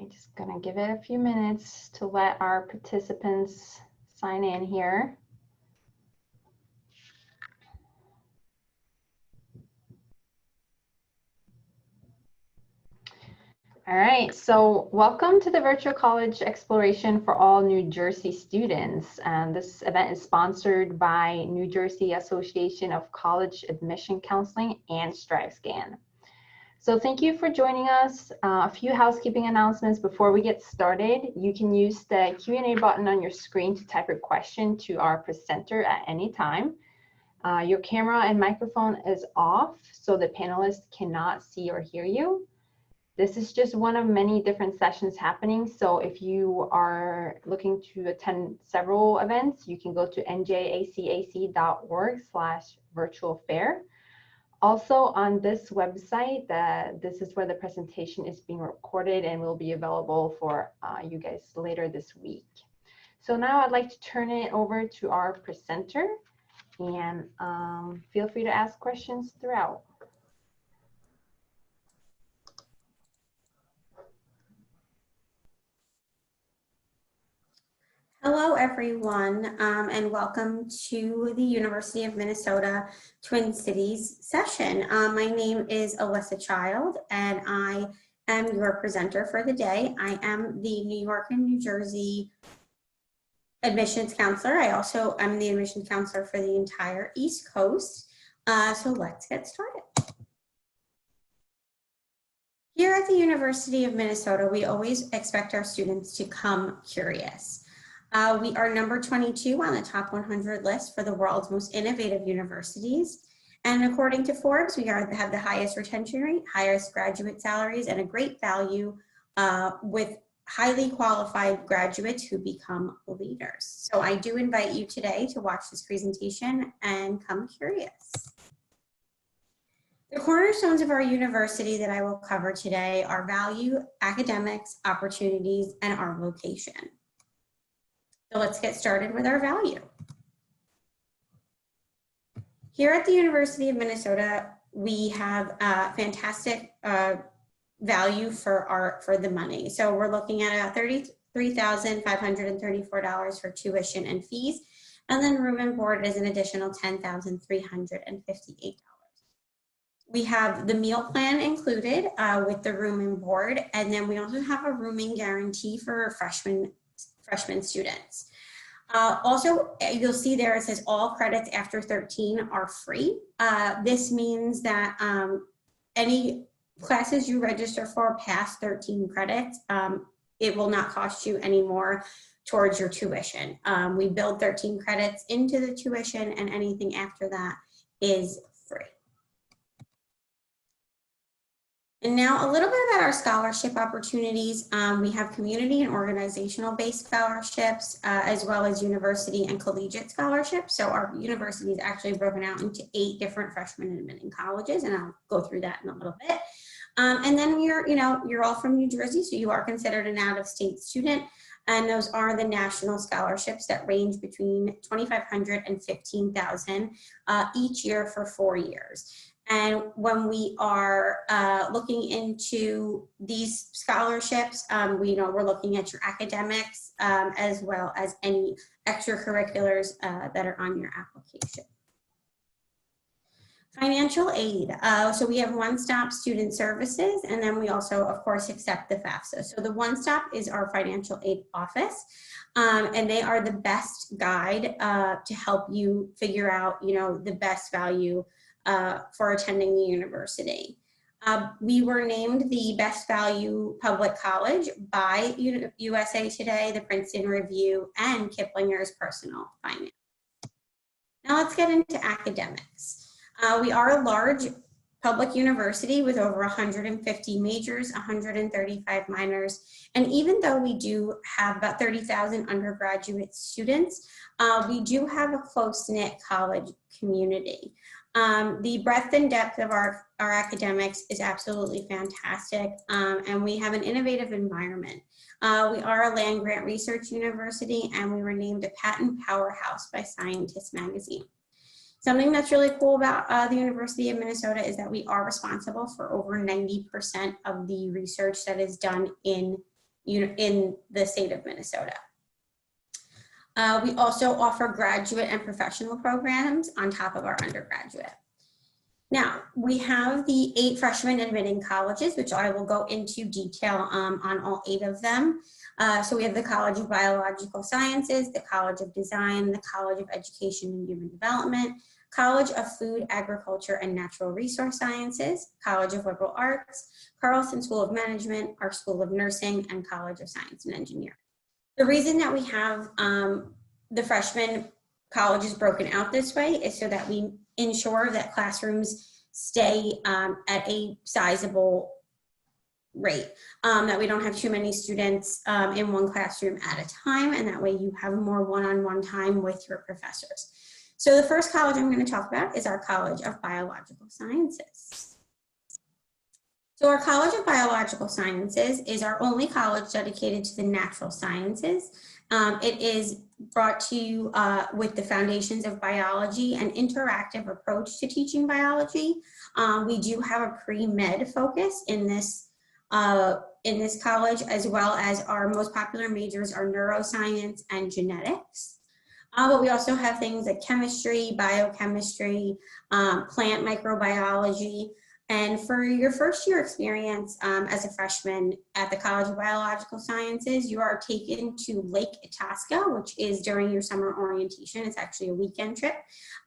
right, just gonna give it a few minutes to let our participants sign in here. All right, so welcome to the Virtual College Exploration for all New Jersey students. And this event is sponsored by New Jersey Association of College Admission Counseling and StriveScan. So thank you for joining us. A few housekeeping announcements before we get started. You can use the Q&A button on your screen to type your question to our presenter at any time. Your camera and microphone is off, so the panelists cannot see or hear you. This is just one of many different sessions happening. So if you are looking to attend several events, you can go to njacac.org/virtualfair. Also on this website, this is where the presentation is being recorded and will be available for you guys later this week. So now I'd like to turn it over to our presenter, and feel free to ask questions throughout. Hello, everyone, and welcome to the University of Minnesota Twin Cities session. My name is Alyssa Child, and I am your presenter for the day. I am the New York and New Jersey admissions counselor. I also am the admissions counselor for the entire East Coast. So let's get started. Here at the University of Minnesota, we always expect our students to come curious. We are number 22 on the top 100 list for the world's most innovative universities. And according to Forbes, we have the highest retention rate, highest graduate salaries, and a great value with highly qualified graduates who become leaders. So I do invite you today to watch this presentation and come curious. The cornerstones of our university that I will cover today are value, academics, opportunities, and our location. So let's get started with our value. Here at the University of Minnesota, we have fantastic value for the money. So we're looking at $33,534 for tuition and fees, and then room and board is an additional $10,358. We have the meal plan included with the room and board, and then we also have a rooming guarantee for freshman students. Also, you'll see there it says all credits after 13 are free. This means that any classes you register for past 13 credits, it will not cost you any more towards your tuition. We build 13 credits into the tuition, and anything after that is free. And now a little bit about our scholarship opportunities. We have community and organizational based scholarships, as well as university and collegiate scholarships. So our university is actually broken out into 8 different freshman admitting colleges, and I'll go through that in a little bit. And then you're all from New Jersey, so you are considered an out-of-state student. And those are the national scholarships that range between $2,500 and $15,000 each year for 4 years. And when we are looking into these scholarships, we're looking at your academics as well as any extracurriculars that are on your application. Financial aid. So we have one-stop student services, and then we also, of course, accept the FAFSA. So the one-stop is our financial aid office, and they are the best guide to help you figure out, the best value for attending the university. We were named the best value public college by USA Today, the Princeton Review, and Kiplinger's Personal Finance. Now let's get into academics. We are a large public university with over 150 majors, 135 minors, and even though we do have about 30,000 undergraduate students, we do have a close-knit college community. The breadth and depth of our academics is absolutely fantastic, and we have an innovative environment. We are a land-grant research university, and we were named a patent powerhouse by Scientist magazine. Something that's really cool about the University of Minnesota is that we are responsible for over 90% of the research that is done in in the state of Minnesota. We also offer graduate and professional programs on top of our undergraduate. Now, we have the 8 freshmen admitting colleges, which I will go into detail on all 8 of them. So we have the College of Biological Sciences, the College of Design, the College of Education and Human Development, College of Food, Agriculture, and Natural Resource Sciences, College of Liberal Arts, Carlson School of Management, our School of Nursing, and College of Science and Engineering. The reason that we have the freshman colleges broken out this way is so that we ensure that classrooms stay at a sizable rate, that we don't have too many students in one classroom at a time, and that way you have more one-on-one time with your professors. So the first college I'm going to talk about is our College of Biological Sciences. So our College of Biological Sciences is our only college dedicated to the natural sciences. It is brought to you with the foundations of biology and interactive approach to teaching biology. We do have a pre-med focus in this college, as well as our most popular majors are neuroscience and genetics. But we also have things like chemistry, biochemistry, plant microbiology. And for your first year experience as a freshman at the College of Biological Sciences, you are taken to Lake Itasca, which is during your summer orientation. It's actually a weekend trip,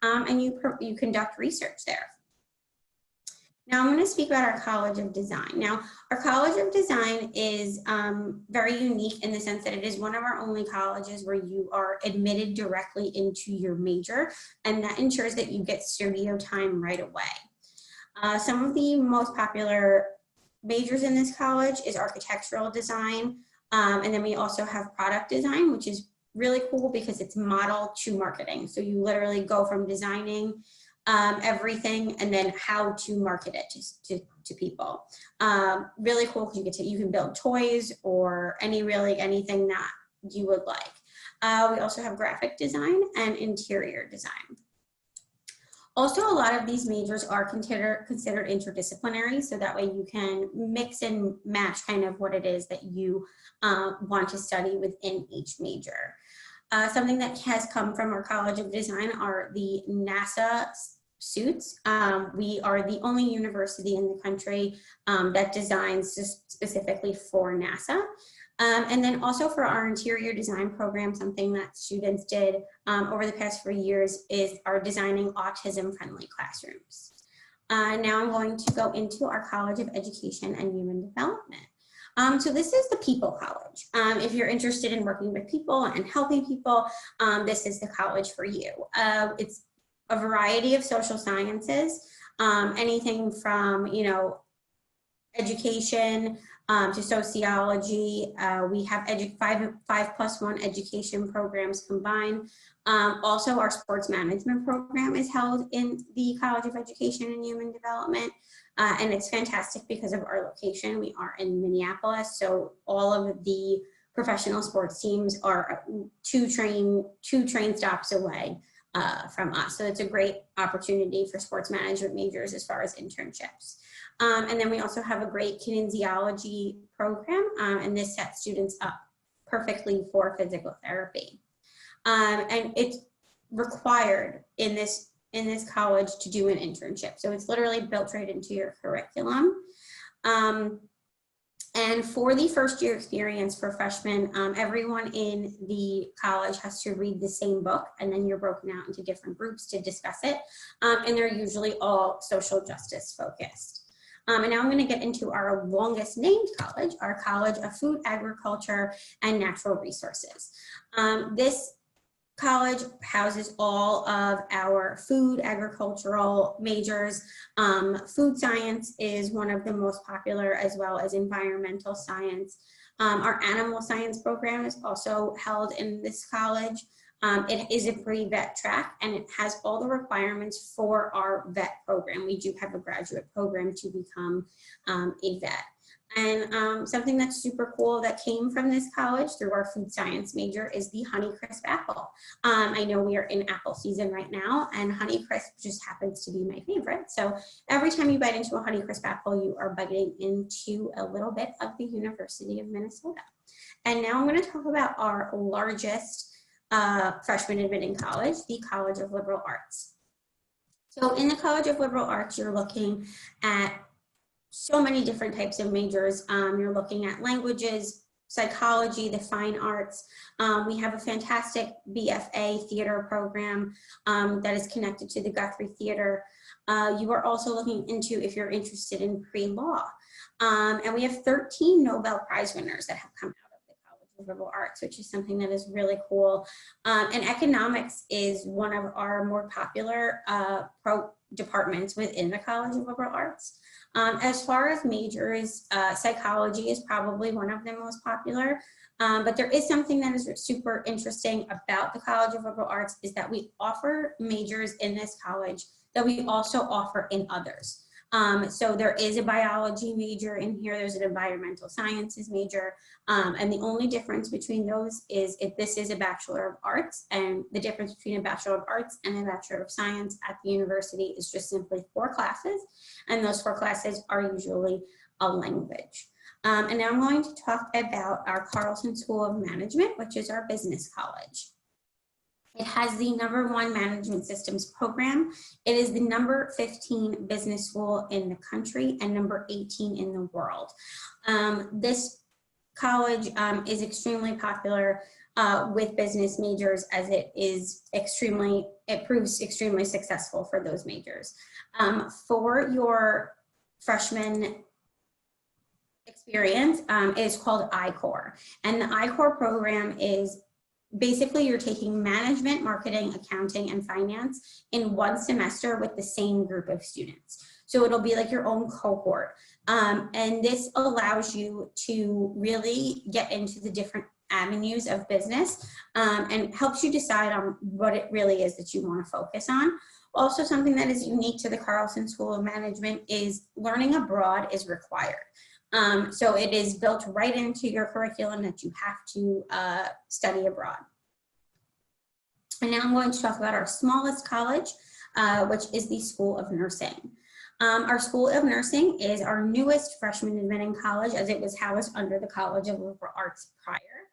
and you conduct research there. Now I'm going to speak about our College of Design. Now, our College of Design is very unique in the sense that it is one of our only colleges where you are admitted directly into your major, and that ensures that you get studio time right away. Some of the most popular majors in this college is architectural design, and then we also have product design, which is really cool because it's model to marketing. So you literally go from designing everything and then how to market it to people. Really cool because you can build toys or anything that you would like. We also have graphic design and interior design. Also, a lot of these majors are considered interdisciplinary, so that way you can mix and match kind of what it is that you want to study within each major. Something that has come from our College of Design are the NASA suits. We are the only university in the country that designs specifically for NASA. And then also for our interior design program, something that students did over the past 4 years is our designing autism-friendly classrooms. Now I'm going to go into our College of Education and Human Development. So this is the People College. If you're interested in working with people and helping people, this is the college for you. It's a variety of social sciences, anything from, education to sociology. We have 5+1 education programs combined. Also, our sports management program is held in the College of Education and Human Development. And it's fantastic because of our location. We are in Minneapolis, so all of the professional sports teams are two train stops away from us. So it's a great opportunity for sports management majors as far as internships. And then we also have a great kinesiology program, and this sets students up perfectly for physical therapy. And it's required in this college to do an internship. So it's literally built right into your curriculum. And for the first year experience for freshmen, everyone in the college has to read the same book, and then you're broken out into different groups to discuss it. And they're usually all social justice focused. And now I'm going to get into our longest named college, our College of Food, Agriculture, and Natural Resources. This college houses all of our food, agricultural majors. Food science is one of the most popular, as well as environmental science. Our animal science program is also held in this college. It is a pre-vet track, and it has all the requirements for our vet program. We do have a graduate program to become a vet. And something that's super cool that came from this college through our food science major is the Honeycrisp apple. I know we are in apple season right now, and Honeycrisp just happens to be my favorite. So every time you bite into a Honeycrisp apple, you are biting into a little bit of the University of Minnesota. And now I'm going to talk about our largest freshman admitting college, the College of Liberal Arts. So in the College of Liberal Arts, you're looking at so many different types of majors. You're looking at languages, psychology, the fine arts. We have a fantastic BFA theater program that is connected to the Guthrie Theater. You are also looking into, if you're interested in pre-law. And we have 13 Nobel Prize winners that have come out of the College of Liberal Arts, which is something that is really cool. And economics is one of our more popular departments within the College of Liberal Arts. As far as majors, psychology is probably one of the most popular, but there is something that is super interesting about the College of Liberal Arts is that we offer majors in this college that we also offer in others. So there is a biology major in here, there's an environmental sciences major, and the only difference between those is if this is a Bachelor of Arts, and the difference between a Bachelor of Arts and a Bachelor of Science at the university is just simply 4 classes, and those 4 classes are usually a language. And now I'm going to talk about our Carlson School of Management, which is our business college. It has the #1 management systems program. It is the #15 business school in the country and #18 in the world. This college is extremely popular with business majors as it proves extremely successful for those majors. For your freshman experience, it is called Icor. And the Icor program is basically you're taking management, marketing, accounting, and finance in 1 semester with the same group of students. So it'll be like your own cohort. And this allows you to really get into the different avenues of business and helps you decide on what it really is that you want to focus on. Also, something that is unique to the Carlson School of Management is learning abroad is required. So it is built right into your curriculum that you have to study abroad. And now I'm going to talk about our smallest college, which is the School of Nursing. Our School of Nursing is our newest freshman admitting college, as it was housed under the College of Liberal Arts prior,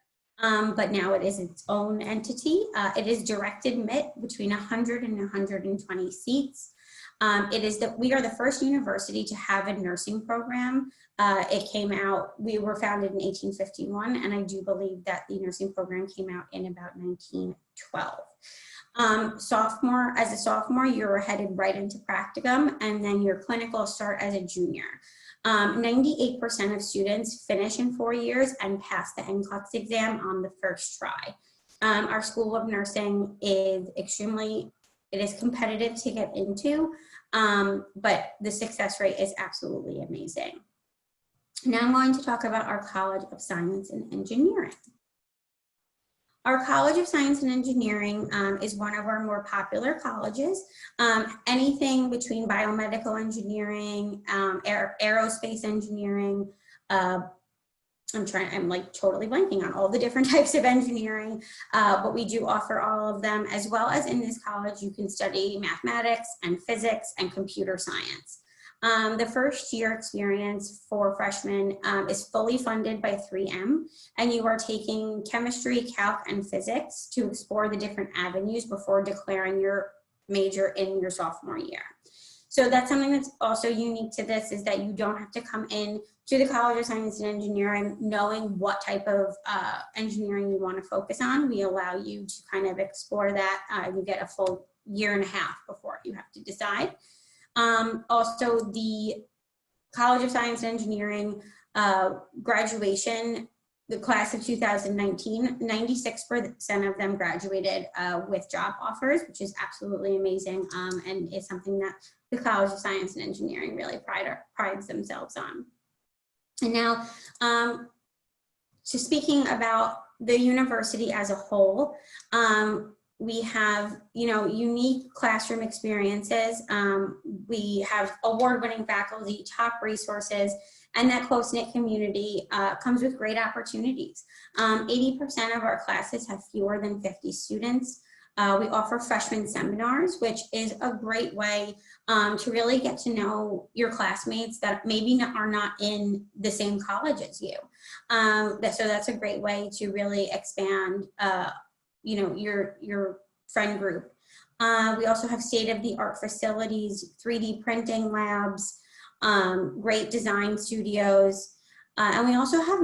but now it is its own entity. It is direct admit between 100 and 120 seats. We are the first university to have a nursing program. We were founded in 1851, and I do believe that the nursing program came out in about 1912. As a sophomore, you're headed right into practicum, and then your clinicals start as a junior. 98% of students finish in 4 years and pass the NCLEX exam on the first try. Our School of Nursing is it is competitive to get into, but the success rate is absolutely amazing. Now I'm going to talk about our College of Science and Engineering. Our College of Science and Engineering is one of our more popular colleges. Anything between biomedical engineering, aerospace engineering, I'm like totally blanking on all the different types of engineering, but we do offer all of them, as well as in this college, you can study mathematics and physics and computer science. The first year experience for freshmen is fully funded by 3M, and you are taking chemistry, calc, and physics to explore the different avenues before declaring your major in your sophomore year. So that's something that's also unique to this, is that you don't have to come in to the College of Science and Engineering knowing what type of engineering you want to focus on. We allow you to kind of explore that. You get a full year and a half before you have to decide. Also, the College of Science and Engineering graduation, the class of 2019, 96% of them graduated with job offers, which is absolutely amazing, and is something that the College of Science and Engineering really prides themselves on. And now, so speaking about the university as a whole, We have, unique classroom experiences. We have award-winning faculty, top resources, and that close-knit community comes with great opportunities. 80% of our classes have fewer than 50 students. We offer freshman seminars, which is a great way to really get to know your classmates that maybe are not in the same college as you. So that's a great way to really expand your friend group. We also have state-of-the-art facilities, 3D printing labs, great design studios, and we also have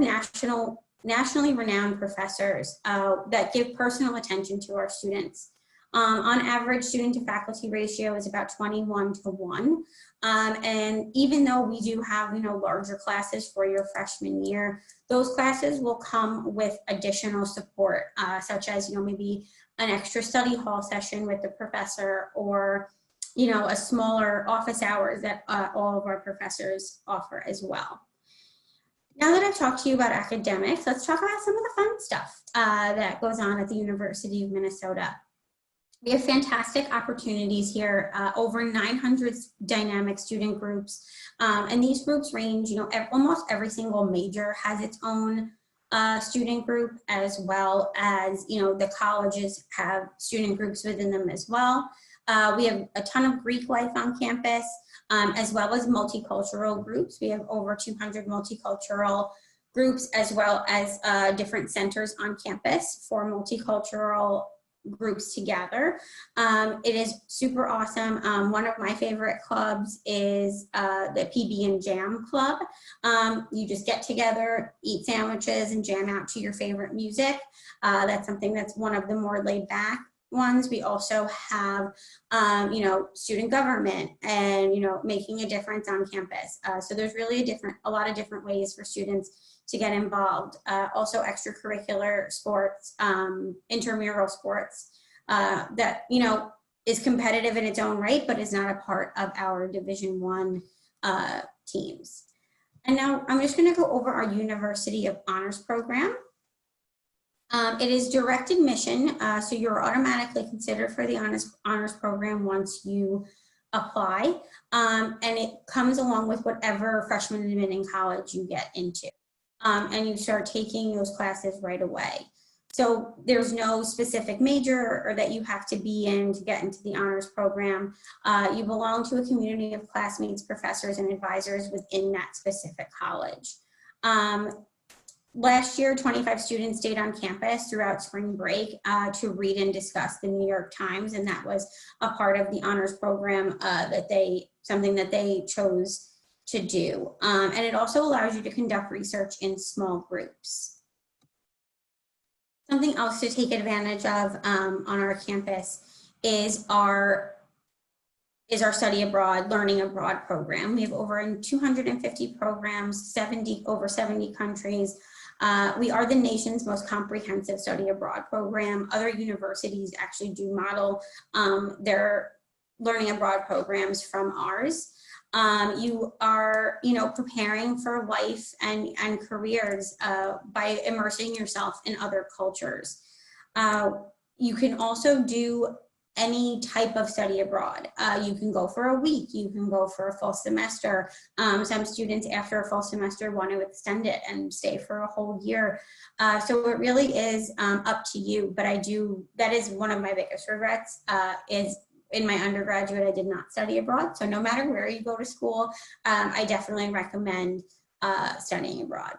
nationally renowned professors that give personal attention to our students. On average, student to faculty ratio is about 21:1. And even though we do have, larger classes for your freshman year, those classes will come with additional support, such as, maybe an extra study hall session with the professor, or, a smaller office hours that all of our professors offer as well. Now that I've talked to you about academics, let's talk about some of the fun stuff that goes on at the University of Minnesota. We have fantastic opportunities here, over 900 dynamic student groups. And these groups range, almost every single major has its own student group, as well as, the colleges have student groups within them as well. We have a ton of Greek life on campus, as well as multicultural groups. We have over 200 multicultural groups, as well as different centers on campus for multicultural groups together. It is super awesome. One of my favorite clubs is the PB and Jam Club. You just get together, eat sandwiches, and jam out to your favorite music. That's something that's one of the more laid back ones. We also have, student government and, making a difference on campus. So there's really a lot of different ways for students to get involved. Also extracurricular sports, intramural sports that, is competitive in its own right, but is not a part of our Division I teams. And now I'm just gonna go over our University of Honors program. It is direct admission, so you're automatically considered for the honors program once you apply, and it comes along with whatever freshman admitting college you get into. And you start taking those classes right away. So there's no specific major or that you have to be in to get into the honors program. You belong to a community of classmates, professors, and advisors within that specific college. Last year, 25 students stayed on campus throughout spring break to read and discuss the New York Times, and that was a part of the honors program something that they chose to do. And it also allows you to conduct research in small groups. Something else to take advantage of on our campus is our study abroad, learning abroad program. We have over 250 programs, over 70 countries. We are the nation's most comprehensive study abroad program. Other universities actually do model their learning abroad programs from ours. You are, preparing for life and careers by immersing yourself in other cultures. You can also do any type of study abroad. You can go for a week, you can go for a full semester. Some students after a full semester want to extend it and stay for a whole year. So it really is up to you, but that is one of my biggest regrets is in my undergraduate, I did not study abroad. So no matter where you go to school, I definitely recommend studying abroad.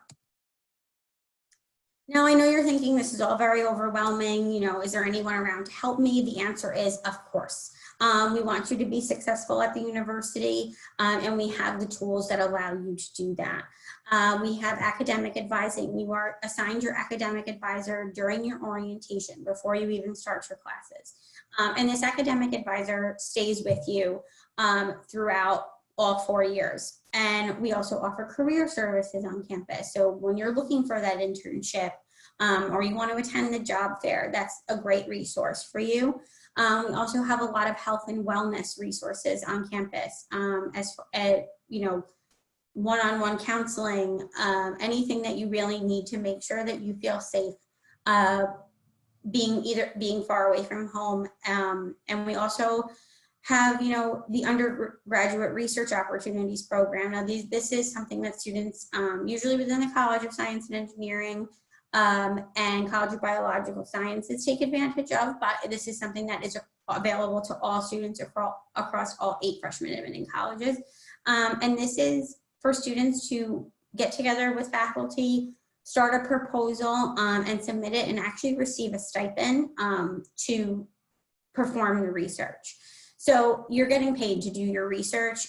Now, I know you're thinking this is all very overwhelming. Is there anyone around to help me? The answer is, of course. We want you to be successful at the university, and we have the tools that allow you to do that. We have academic advising. You are assigned your academic advisor during your orientation before you even start your classes. And this academic advisor stays with you throughout all 4 years. And we also offer career services on campus. So when you're looking for that internship or you want to attend the job fair, that's a great resource for you. We also have a lot of health and wellness resources on campus, one-on-one counseling, anything that you really need to make sure that you feel safe being far away from home. And we also have, the undergraduate research opportunities program. Now, this is something that students, usually within the College of Science and Engineering and College of Biological Sciences, take advantage of, but this is something that is available to all students across all 8 freshman admitting colleges. And this is for students to get together with faculty, start a proposal, and submit it, and actually receive a stipend to perform the research. So you're getting paid to do your research,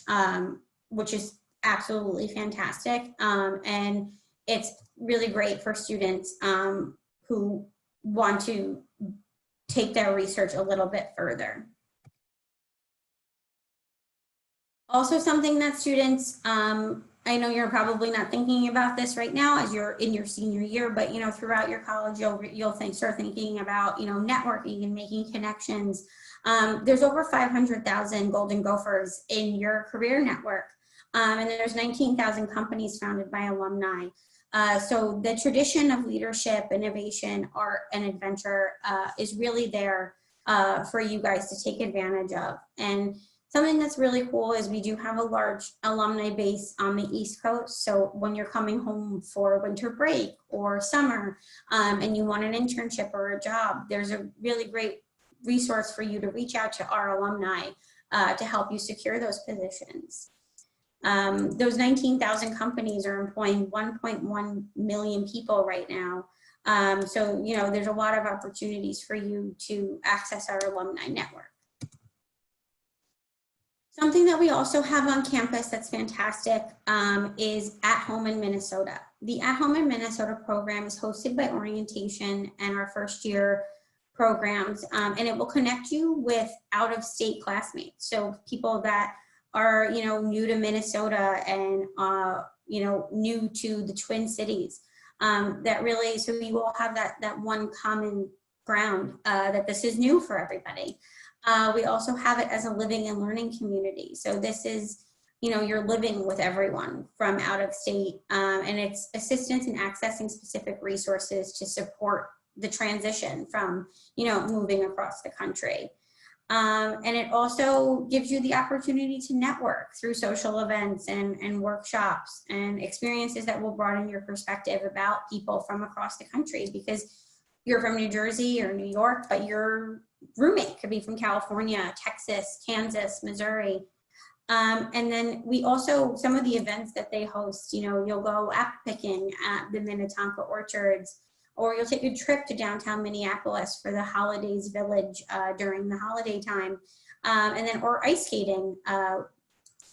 which is absolutely fantastic. And it's really great for students who want to take their research a little bit further. Also, something that students, I know you're probably not thinking about this right now as you're in your senior year, but throughout your college, you'll start thinking about networking and making connections. There's over 500,000 Golden Gophers in your career network, and there's 19,000 companies founded by alumni. So the tradition of leadership, innovation, art, and adventure is really there for you guys to take advantage of. And something that's really cool is we do have a large alumni base on the East Coast. So when you're coming home for winter break or summer and you want an internship or a job, there's a really great resource for you to reach out to our alumni to help you secure those positions. Those 19,000 companies are employing 1.1 million people right now. So, there's a lot of opportunities for you to access our alumni network. Something that we also have on campus that's fantastic is At Home in Minnesota. The At Home in Minnesota program is hosted by Orientation and our first year programs, and it will connect you with out-of-state classmates. So people that are, new to Minnesota and, new to the Twin Cities. So you will have that one common ground that this is new for everybody. We also have it as a living and learning community. So this is, you're living with everyone from out of state, and it's assistance in accessing specific resources to support the transition from, moving across the country. And it also gives you the opportunity to network through social events and workshops and experiences that will broaden your perspective about people from across the country, because you're from New Jersey or New York, but your roommate could be from California, Texas, Kansas, Missouri. And then we also, some of the events that they host, you'll go apple picking at the Minnetonka Orchards, or you'll take a trip to downtown Minneapolis for the Holidays Village during the holiday time, or ice skating.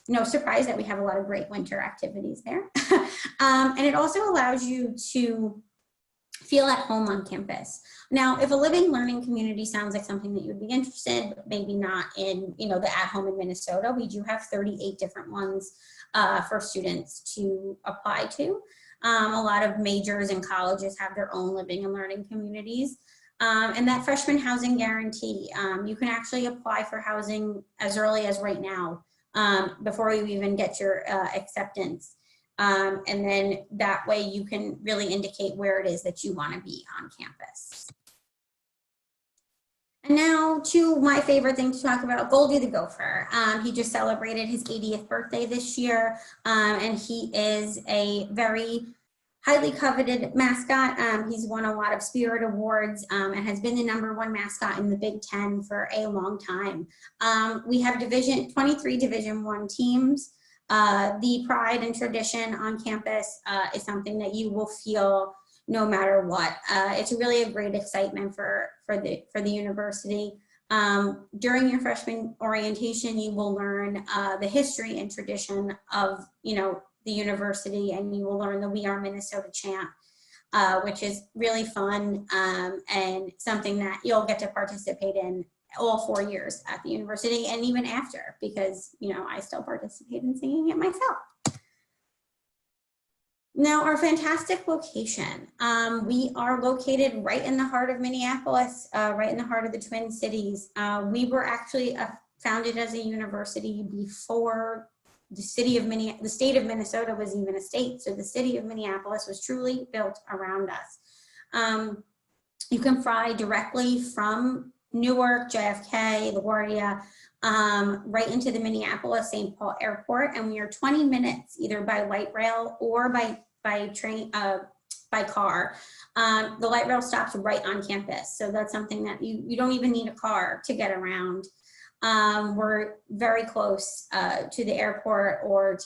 No surprise that we have a lot of great winter activities there. And it also allows you to feel at home on campus. Now, if a living learning community sounds like something that you'd be interested, but maybe not in, the At Home in Minnesota, we do have 38 different ones for students to apply to. A lot of majors and colleges have their own living and learning communities. And that freshman housing guarantee, you can actually apply for housing as early as right now, before you even get your acceptance. And then that way you can really indicate where it is that you want to be on campus. And now to my favorite thing to talk about, Goldie the Gopher. He just celebrated his 80th birthday this year, and he is a very highly coveted mascot. He's won a lot of Spirit Awards and has been the #1 mascot in the Big Ten for a long time. We have 23 Division I teams. The pride and tradition on campus is something that you will feel no matter what. It's really a great excitement for the university. During your freshman orientation, you will learn the history and tradition of, the university, and you will learn the We Are Minnesota chant, which is really fun and something that you'll get to participate in all 4 years at the university, and even after, because, I still participate in singing it myself. Now, our fantastic location. We are located right in the heart of Minneapolis, right in the heart of the Twin Cities. We were actually founded as a university before the state of Minnesota was even a state. So the city of Minneapolis was truly built around us. You can fly directly from Newark, JFK, LaGuardia, right into the Minneapolis St. Paul Airport, and we are 20 minutes either by light rail or by train, by car. The light rail stops right on campus, so that's something that you don't even need a car to get around. We're very close to the airport, or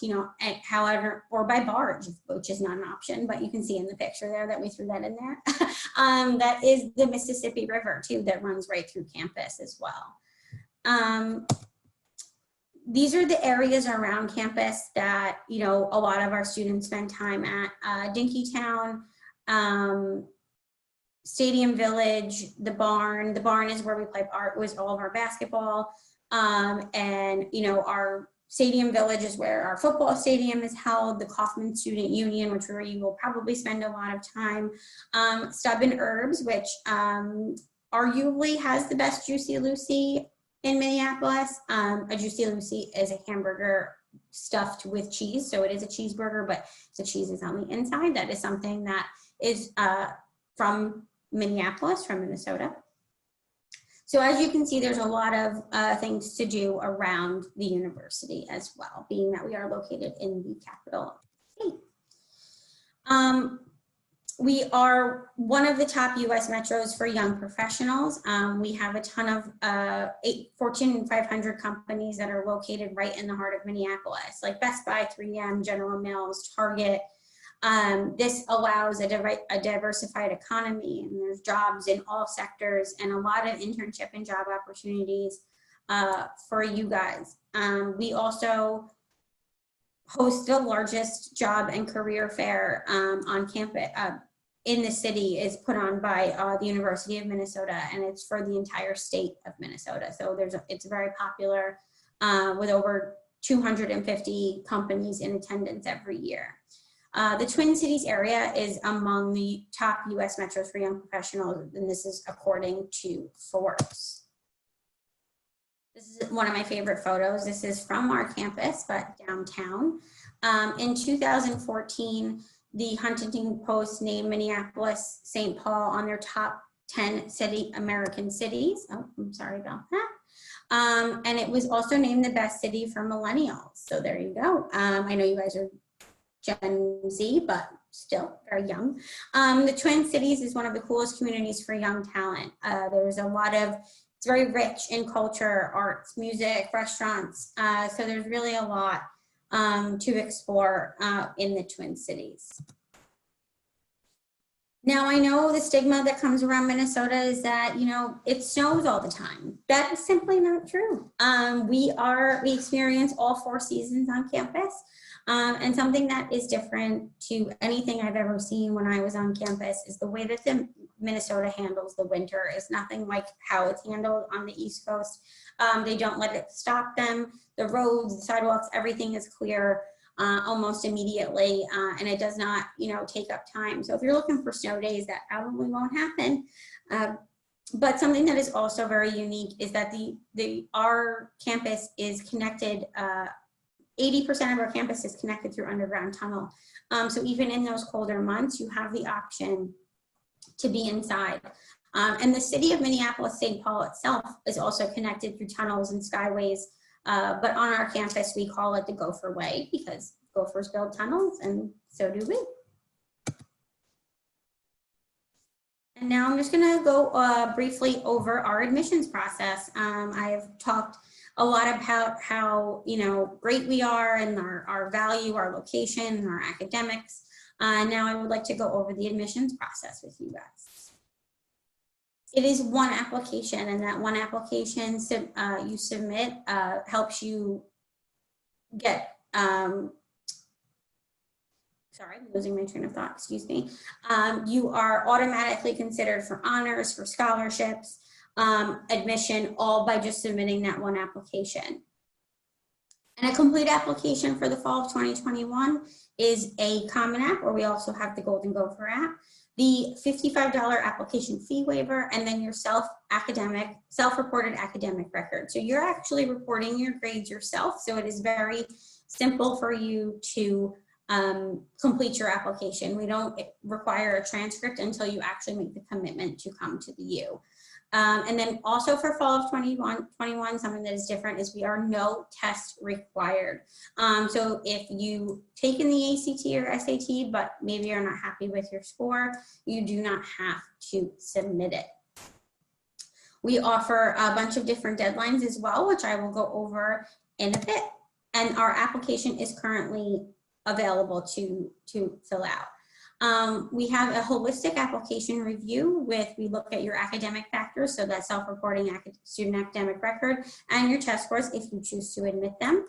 however, or by barge, which is not an option, but you can see in the picture there that we threw that in there. That is the Mississippi River too, that runs right through campus as well. These are the areas around campus that a lot of our students spend time at. Dinkytown, Stadium Village, the barn. The barn is where we play was all of our basketball. And our Stadium Village is where our football stadium is held. The Kaufman Student Union, which where you will probably spend a lot of time. Stub and Herbs, which arguably has the best Juicy Lucy in Minneapolis. A Juicy Lucy is a hamburger stuffed with cheese, so it is a cheeseburger, but the cheese is on the inside. That is something that is from Minneapolis, from Minnesota. So as you can see, there's a lot of things to do around the university as well, being that we are located in the capital state. We are one of the top US metros for young professionals. We have a ton of Fortune 500 companies that are located right in the heart of Minneapolis, like Best Buy, 3M, General Mills, Target. This allows a diversified economy, and there's jobs in all sectors and a lot of internship and job opportunities for you guys. We also host the largest job and career fair on campus in the city, is put on by the University of Minnesota, and it's for the entire state of Minnesota. So it's very popular with over 250 companies in attendance every year. The Twin Cities area is among the top US metros for young professionals, and this is according to Forbes. This is one of my favorite photos. This is from our campus, but downtown. In 2014, the Huntington Post named Minneapolis, St. Paul on their top 10 American cities. Oh, I'm sorry about that. And it was also named the best city for millennials. So there you go. I know you guys are Gen Z, but still very young. The Twin Cities is one of the coolest communities for young talent. There's a lot of, it's very rich in culture, arts, music, restaurants. So there's really a lot to explore in the Twin Cities. Now, I know the stigma that comes around Minnesota is that, it snows all the time. That is simply not true. We experience all 4 seasons on campus. And something that is different to anything I've ever seen when I was on campus is the way that Minnesota handles the winter is nothing like how it's handled on the East Coast. They don't let it stop them. The roads, the sidewalks, everything is clear almost immediately, and it does not, take up time. So if you're looking for snow days, that probably won't happen. But something that is also very unique is that our campus is connected. 80% of our campus is connected through underground tunnel. So even in those colder months, you have the option to be inside. And the city of Minneapolis, St. Paul itself is also connected through tunnels and skyways. But on our campus, we call it the Gopher Way because gophers build tunnels, and so do we. And now I'm just gonna go briefly over our admissions process. I have talked a lot about how great we are and our value, our location, and our academics. Now I would like to go over the admissions process with you guys. It is one application, and that one application you submit helps you get, sorry, I'm losing my train of thought, excuse me. You are automatically considered for honors, for scholarships, admission, all by just submitting that one application. And a complete application for the fall of 2021 is a Common App, or we also have the Goldie the Gopher app, the $55 application fee waiver, and then your self-reported academic record. So you're actually reporting your grades yourself. So it is very simple for you to complete your application. We don't require a transcript until you actually make the commitment to come to the U. And then also for fall of 21, something that is different is we are no test required. So if you taken the ACT or SAT, but maybe you're not happy with your score, you do not have to submit it. We offer a bunch of different deadlines as well, which I will go over in a bit. And our application is currently available to fill out. We have a holistic application review we look at your academic factors, so that's self-reporting student academic record and your test scores if you choose to admit them.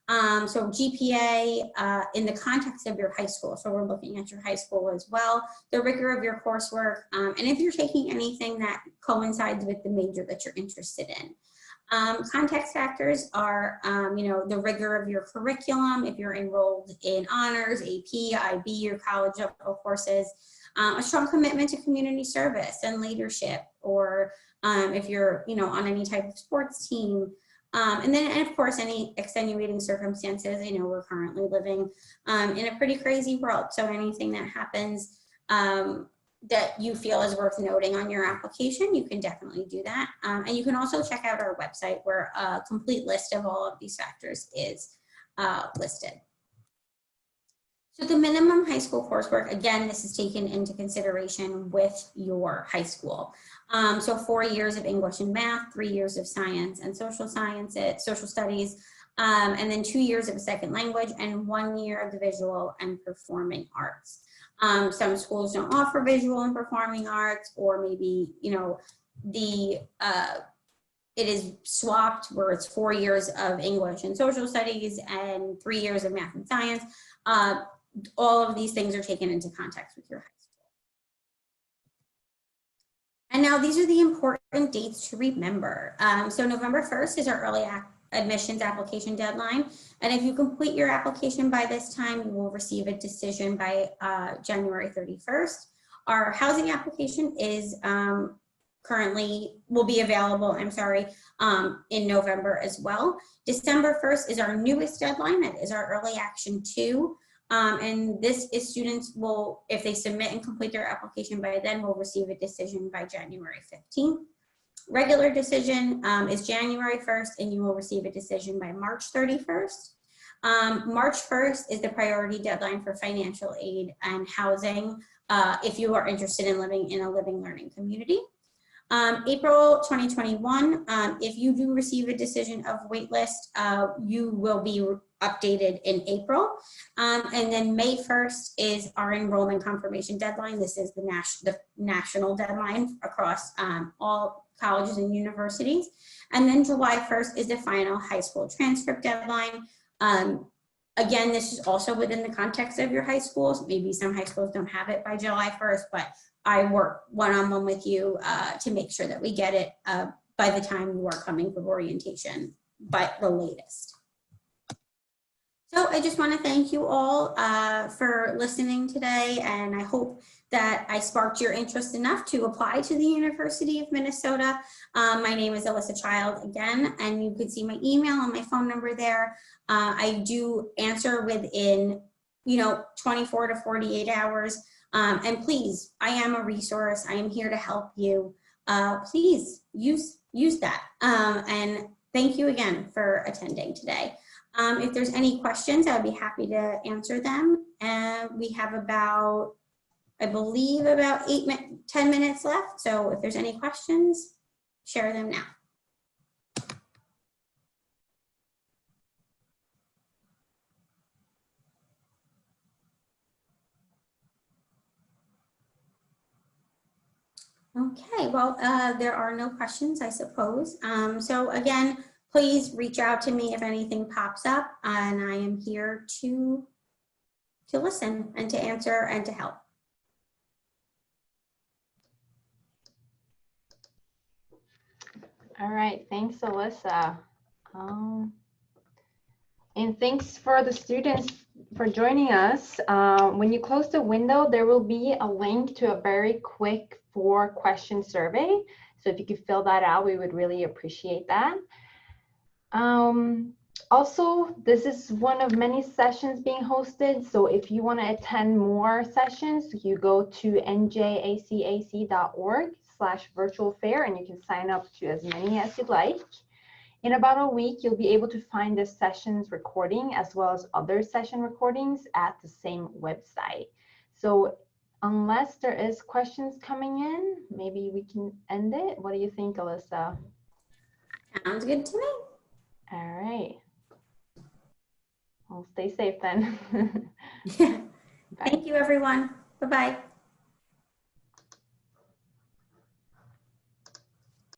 So GPA in the context of your high school, so we're looking at your high school as well, the rigor of your coursework, and if you're taking anything that coincides with the major that you're interested in. Context factors are, the rigor of your curriculum, if you're enrolled in honors, AP, IB, or college level courses, a strong commitment to community service and leadership, or if you're, on any type of sports team, and of course, any extenuating circumstances. We're currently living in a pretty crazy world, so anything that happens that you feel is worth noting on your application, you can definitely do that. And you can also check out our website where a complete list of all of these factors is listed. So the minimum high school coursework, again, this is taken into consideration with your high school. So 4 years of English and math, 3 years of science and social sciences, social studies, and then 2 years of a second language and 1 year of the visual and performing arts. Some schools don't offer visual and performing arts, or maybe, it is swapped where it's 4 years of English and social studies and 3 years of math and science. All of these things are taken into context with your high school. And now these are the important dates to remember. So November 1st is our early admissions application deadline. And if you complete your application by this time, you will receive a decision by January 31st. Our housing application is will be available, in November as well. December 1st is our newest deadline. It is our early action 2. And this is students will, if they submit and complete their application by then, will receive a decision by January 15th. Regular decision is January 1st, and you will receive a decision by March 31st. March 1st is the priority deadline for financial aid and housing if you are interested in living in a living learning community. April 2021, if you do receive a decision of waitlist, you will be updated in April. And then May 1st is our enrollment confirmation deadline. This is the national deadline across all colleges and universities. And then July 1st is the final high school transcript deadline. Again, this is also within the context of your high schools. Maybe some high schools don't have it by July 1st, but I work one-on-one with you to make sure that we get it by the time you are coming for orientation, by the latest. So I just want to thank you all for listening today, and I hope that I sparked your interest enough to apply to the University of Minnesota. My name is Alyssa Child again, and you can see my email and my phone number there. I do answer within 24 to 48 hours. And please, I am a resource. I am here to help you. Please use that. And thank you again for attending today. If there's any questions, I'd be happy to answer them. And we have about, I believe, about 10 minutes left. So if there's any questions, share them now. Okay, well, there are no questions, I suppose. So again, please reach out to me if anything pops up, and I am here to listen and to answer and to help. All right, thanks, Alyssa. And thanks for the students for joining us. When you close the window, there will be a link to a very quick 4-question survey. So if you could fill that out, we would really appreciate that. Also, this is one of many sessions being hosted. So if you want to attend more sessions, you go to njacac.org/virtual fair and you can sign up to as many as you'd like. In about a week, you'll be able to find the sessions recording as well as other session recordings at the same website. So unless there is questions coming in, maybe we can end it. What do you think, Alyssa? Sounds good to me. All right. Well, stay safe then. Thank you, everyone. Bye-bye.